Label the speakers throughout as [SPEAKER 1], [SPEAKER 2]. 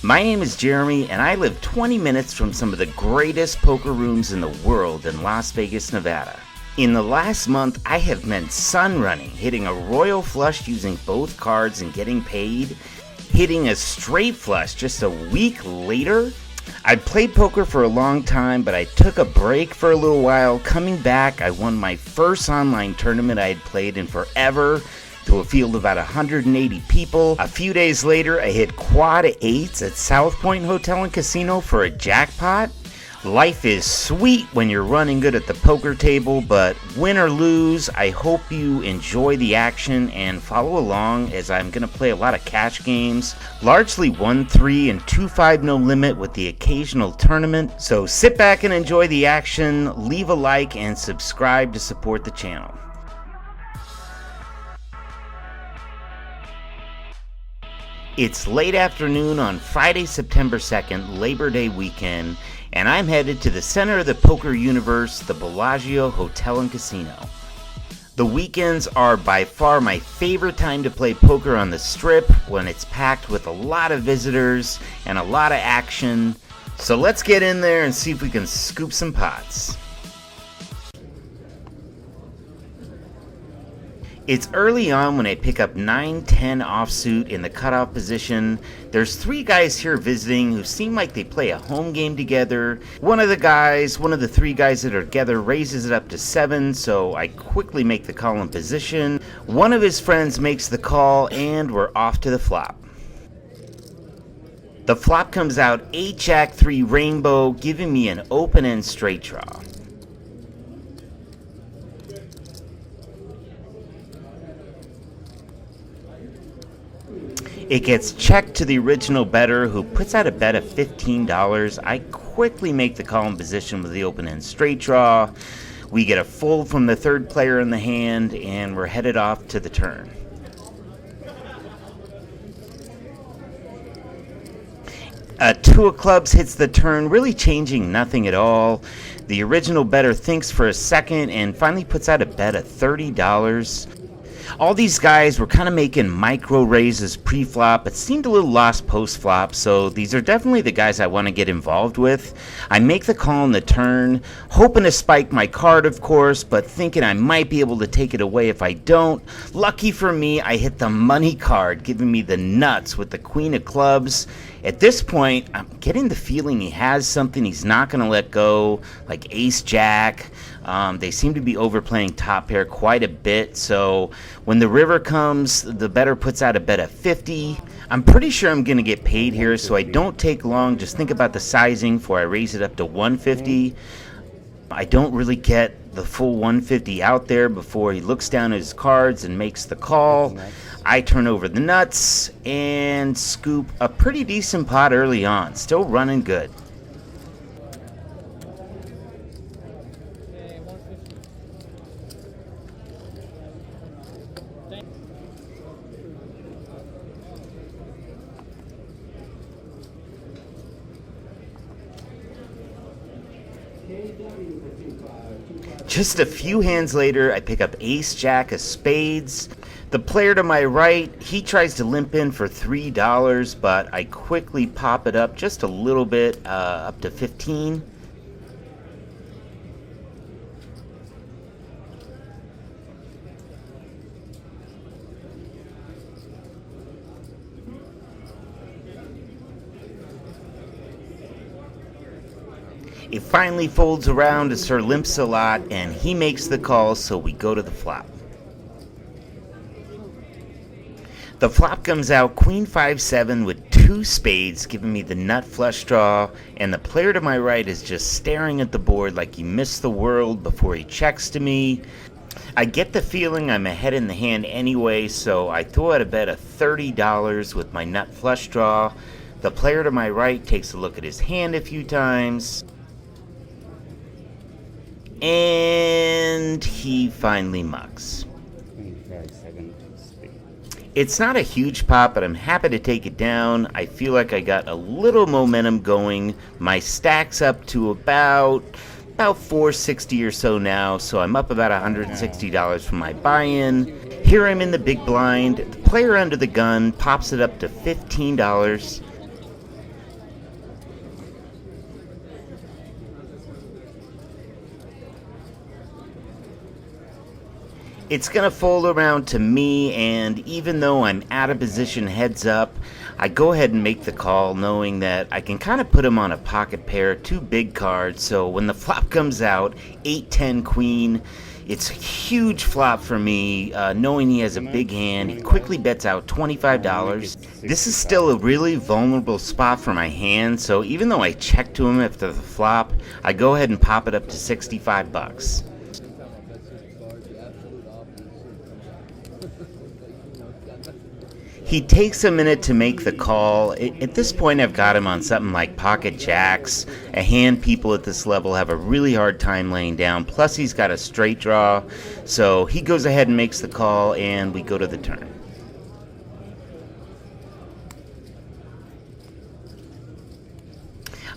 [SPEAKER 1] My name is Jeremy, and I live 20 minutes from some of the greatest poker rooms in the world in Las Vegas, Nevada. In the last month, I have been sun running, hitting a royal flush using both cards and getting paid, hitting a straight flush just a week later. I played poker for a long time, but I took a break for a little while. Coming back, I won my first online tournament I had played in forever, to a field of about 180 people. A few days later, I hit quad eights at South Point Hotel and Casino for a jackpot. Life is sweet when you're running good at the poker table, but win or lose, I hope you enjoy the action and follow along, as I'm going to play a lot of cash games, largely 1-3 and 2-5 no limit with the occasional tournament. So sit back and enjoy the action, leave a like, and subscribe to support the channel. It's late afternoon on Friday, September 2nd, Labor Day weekend, and I'm headed to the center of the poker universe, the Bellagio Hotel and Casino. The weekends are by far my favorite time to play poker on the Strip, when it's packed with a lot of visitors and a lot of action. So let's get in there and see if we can scoop some pots. It's early on when I pick up 9-10 offsuit in the cutoff position. There's 3 guys here visiting who seem like they play a home game together. One of the 3 guys that are together raises it up to 7, so I quickly make the call in position. One of his friends makes the call, and we're off to the flop. The flop comes out 8-Jack-3 rainbow, giving me an open-end straight draw. It gets checked to the original bettor, who puts out a bet of $15. I quickly make the call in position with the open-end straight draw. We get a fold from the third player in the hand, and we're headed off to the turn. A 2 of clubs hits the turn, really changing nothing at all. The original bettor thinks for a second and finally puts out a bet of $30. All these guys were kind of making micro raises pre-flop, but seemed a little lost post-flop, so these are definitely the guys I want to get involved with. I make the call on the turn, hoping to spike my card, of course, but thinking I might be able to take it away if I don't. Lucky for me, I hit the money card, giving me the nuts with the queen of clubs. At this point, I'm getting the feeling he has something he's not going to let go, like ace-jack. They seem to be overplaying top pair quite a bit, so when the river comes, the bettor puts out a bet of 50. I'm pretty sure I'm going to get paid here, so I don't take long. Just think about the sizing before I raise it up to 150. I don't really get the full 150 out there before he looks down at his cards and makes the call. I turn over the nuts and scoop a pretty decent pot early on, still running good. Just a few hands later, I pick up ace-jack of spades. The player to my right, he tries to limp in for $3, but I quickly pop it up just a little bit, up to 15. It finally folds around to Sir Limps-a-Lot, and he makes the call, so we go to the flop. The flop comes out Queen 5-7 with 2 spades, giving me the nut flush draw, and the player to my right is just staring at the board like he missed the world before he checks to me. I get the feeling I'm ahead in the hand anyway, so I throw out a bet of $30 with my nut flush draw. The player to my right takes a look at his hand a few times, and he finally mucks. It's not a huge pot, but I'm happy to take it down. I feel like I got a little momentum going. My stack's up to about about $4.60 or so now, so I'm up about $160 from my buy-in. Here I'm in the big blind. The player under the gun pops it up to $15. It's going to fold around to me, and even though I'm out of position heads up, I go ahead and make the call, knowing that I can kind of put him on a pocket pair, two big cards. So when the flop comes out, 8-10 queen, it's a huge flop for me, knowing he has a big hand. He quickly bets out $25. This is still a really vulnerable spot for my hand, so even though I check to him after the flop, I go ahead and pop it up to $65. He takes a minute to make the call. At this point, I've got him on something like pocket jacks, a hand people at this level have a really hard time laying down, plus he's got a straight draw. So he goes ahead and makes the call, and we go to the turn.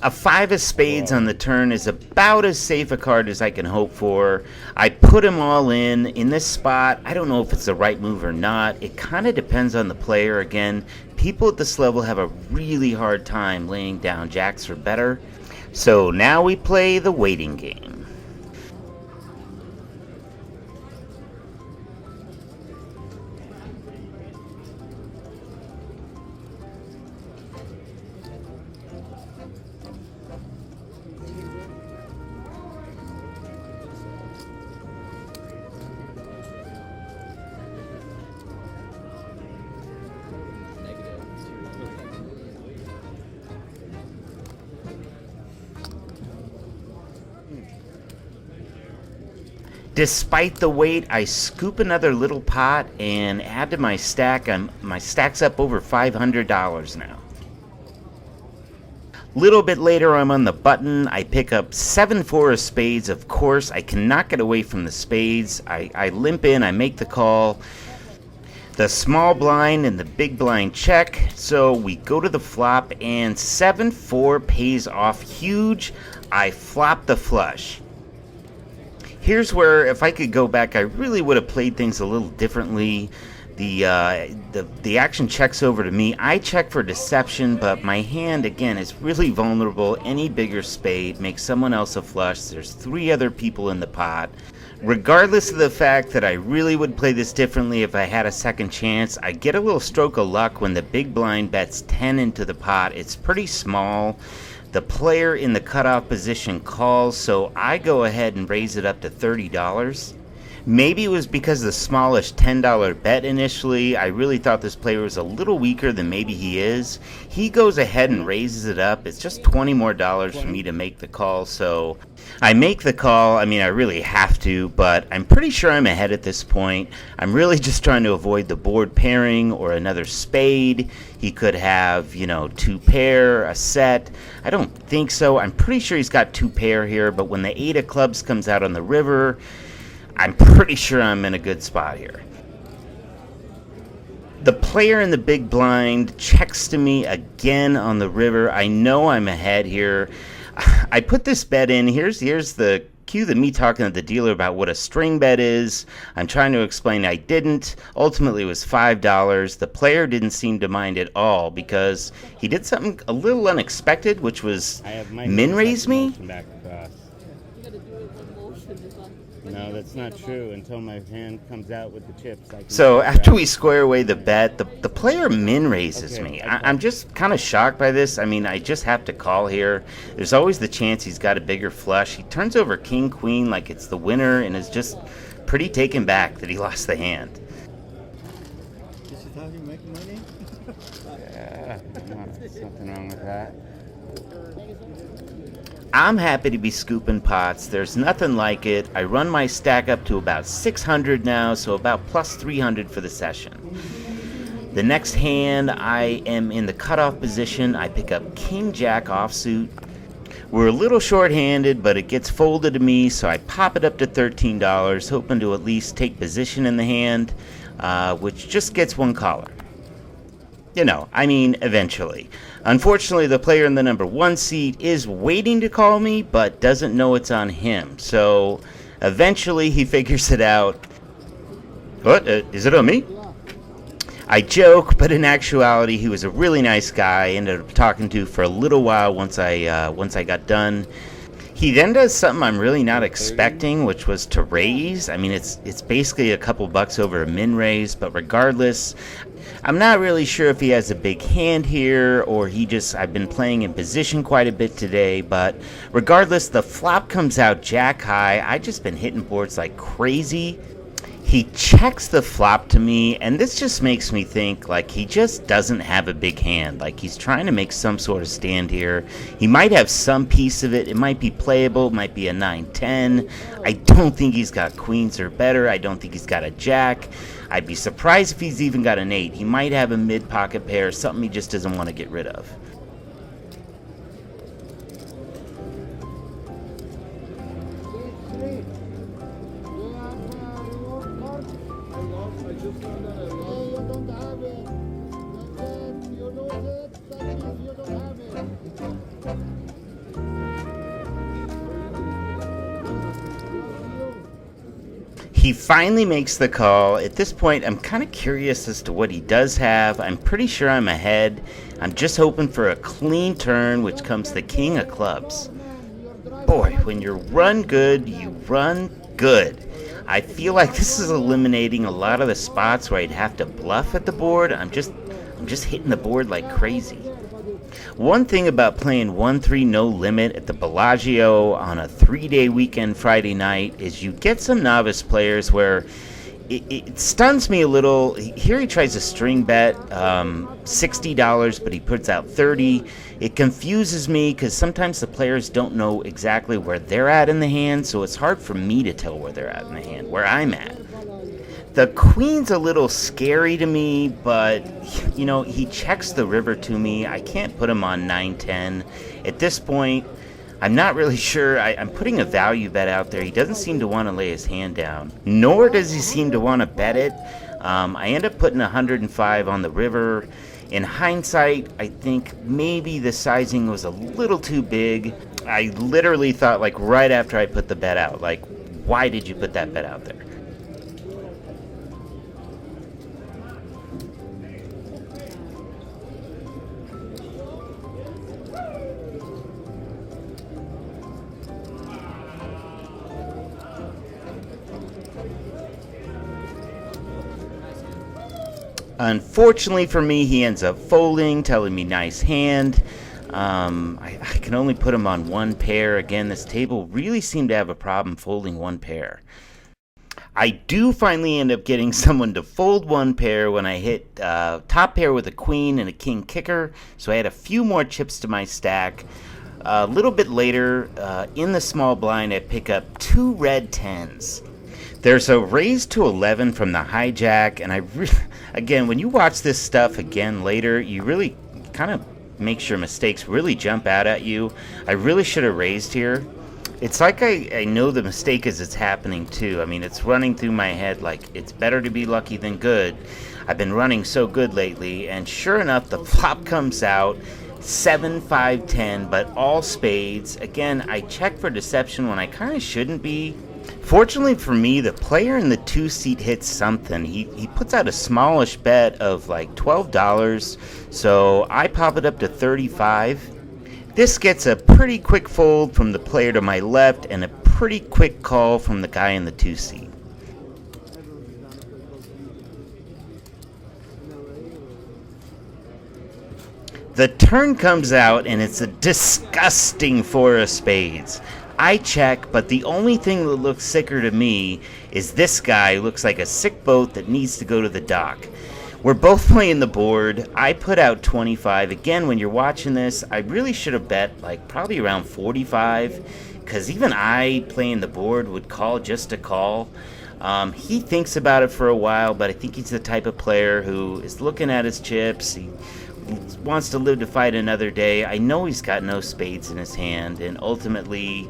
[SPEAKER 1] A 5 of spades on the turn is about as safe a card as I can hope for. I put him all in this spot. I don't know if it's the right move or not. It kind of depends on the player. Again, people at this level have a really hard time laying down jacks or better. So now we play the waiting game. Despite the wait, I scoop another little pot and add to my stack. My stack's up over $500 now. Little bit later, I'm on the button. I pick up 7-4 of spades. Of course, I cannot get away from the spades. I limp in, I make the call. The small blind and the big blind check. So we go to the flop, and 7-4 pays off huge. I flop the flush. Here's where, if I could go back, I really would have played things a little differently. The action checks over to me. I check for deception, but my hand, again, is really vulnerable. Any bigger spade makes someone else a flush. There's 3 other people in the pot. Regardless of the fact that I really would play this differently if I had a second chance, I get a little stroke of luck when the big blind bets 10 into the pot. It's pretty small. The player in the cutoff position calls, so I go ahead and raise it up to $30. Maybe it was because of the smallish $10 bet initially. I really thought this player was a little weaker than maybe he is. He goes ahead and raises it up. It's just $20 more for me to make the call, so I make the call. I mean, I really have to, but I'm pretty sure I'm ahead at this point. I'm really just trying to avoid the board pairing or another spade. He could have, 2 pair, a set. I don't think so. I'm pretty sure he's got 2 pair here, but when the 8 of clubs comes out on the river, I'm pretty sure I'm in a good spot here. The player in the big blind checks to me again on the river. I know I'm ahead here. I put this bet in. Here's the cue to me talking to the dealer about what a string bet is. I'm trying to explain I didn't. Ultimately, it was $5. The player didn't seem to mind at all because he did something a little unexpected, which was min raise me.
[SPEAKER 2] No, that's not true. Until my hand comes out with the chips.
[SPEAKER 1] So after we square away the bet, the player min raises me. I'm just kind of shocked by this. I mean, I just have to call here. There's always the chance he's got a bigger flush. He turns over king, queen like it's the winner and is just pretty taken back that he lost the hand.
[SPEAKER 2] Is he talking making money? Yeah, no, something wrong with that.
[SPEAKER 1] I'm happy to be scooping pots. There's nothing like it. I run my stack up to about 600 now, so about plus 300 for the session. The next hand, I am in the cutoff position. I pick up king jack offsuit. We're a little short-handed, but it gets folded to me, so I pop it up to $13, hoping to at least take position in the hand, which just gets one caller. I mean, eventually. Unfortunately, the player in the number 1 seat is waiting to call me, but doesn't know it's on him. So eventually he figures it out. What? Is it on me? I joke, but in actuality, he was a really nice guy. I ended up talking to for a little while once I got done. He then does something I'm really not expecting, which was to raise. I mean, it's basically a couple bucks over a min raise, but regardless, I'm not really sure if he has a big hand here or I've been playing in position quite a bit today, but regardless, the flop comes out jack high. I just been hitting boards like crazy. He checks the flop to me, and this just makes me think like he just doesn't have a big hand. Like he's trying to make some sort of stand here. He might have some piece of it. It might be playable. It might be a 9-10. I don't think he's got queens or better. I don't think he's got a jack. I'd be surprised if he's even got an 8. He might have a mid-pocket pair, something he just doesn't want to get rid of. He finally makes the call. At this point, I'm kind of curious as to what he does have. I'm pretty sure I'm ahead. I'm just hoping for a clean turn, which comes the king of clubs. Boy, when you run good, you run good. I feel like this is eliminating a lot of the spots where I'd have to bluff at the board. I'm just hitting the board like crazy. One thing about playing 1-3 no limit at the Bellagio on a 3-day weekend Friday night is you get some novice players where it stuns me a little. Here he tries a string bet, $60, but he puts out $30. It confuses me because sometimes the players don't know exactly where they're at in the hand, so it's hard for me to tell where they're at in the hand, where I'm at. The queen's a little scary to me, but, he checks the river to me. I can't put him on 9-10. At this point, I'm not really sure. I'm putting a value bet out there. He doesn't seem to want to lay his hand down, nor does he seem to want to bet it. I end up putting 105 on the river. In hindsight, I think maybe the sizing was a little too big. I literally thought, right after I put the bet out, why did you put that bet out there? Unfortunately for me, he ends up folding, telling me nice hand. I can only put him on one pair. Again, this table really seemed to have a problem folding one pair. I do finally end up getting someone to fold one pair when I hit top pair with a queen and a king kicker, so I had a few more chips to my stack. A little bit later, in the small blind, I pick up 2 red 10s. There's a raise to 11 from the hijack, and again, when you watch this stuff again later, you really kind of makes your mistakes really jump out at you. I really should have raised here. It's like I know the mistake as it's happening too. I mean, it's running through my head like it's better to be lucky than good. I've been running so good lately, and sure enough, the flop comes out 7, 5, 10, but all spades. Again, I check for deception when I kind of shouldn't be. Fortunately for me, the player in the 2 seat hits something. He puts out a smallish bet of $12, so I pop it up to 35. This gets a pretty quick fold from the player to my left and a pretty quick call from the guy in the 2 seat. The turn comes out and it's a disgusting 4 of spades. I check, but the only thing that looks sicker to me is this guy who looks like a sick boat that needs to go to the dock. We're both playing the board. I put out 25. Again, when you're watching this, I really should have bet probably around 45, because even I playing the board would call just to call. He thinks about it for a while, but I think he's the type of player who is looking at his chips. He wants to live to fight another day. I know he's got no spades in his hand, and ultimately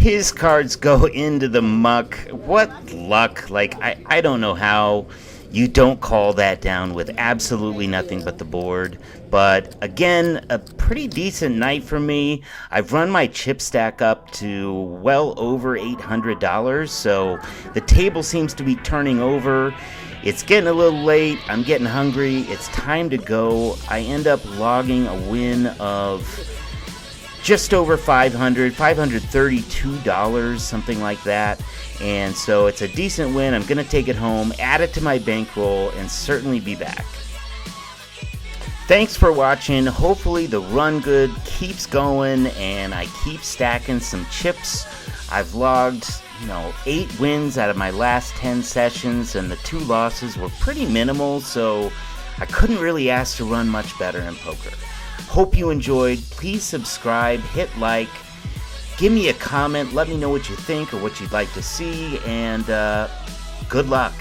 [SPEAKER 1] His cards go into the muck. What luck. Like, I don't know how you don't call that down with absolutely nothing but the board. But again, a pretty decent night for me. I've run my chip stack up to well over $800, so the table seems to be turning over. It's getting a little late. I'm getting hungry. It's time to go. I end up logging a win of just over $532, something like that. And so it's a decent win. I'm going to take it home, add it to my bankroll, and certainly be back. Thanks for watching. Hopefully the run good keeps going and I keep stacking some chips. I've logged, 8 wins out of my last 10 sessions, and the 2 losses were pretty minimal, so I couldn't really ask to run much better in poker. Hope you enjoyed. Please subscribe, hit like, give me a comment, let me know what you think or what you'd like to see, and good luck.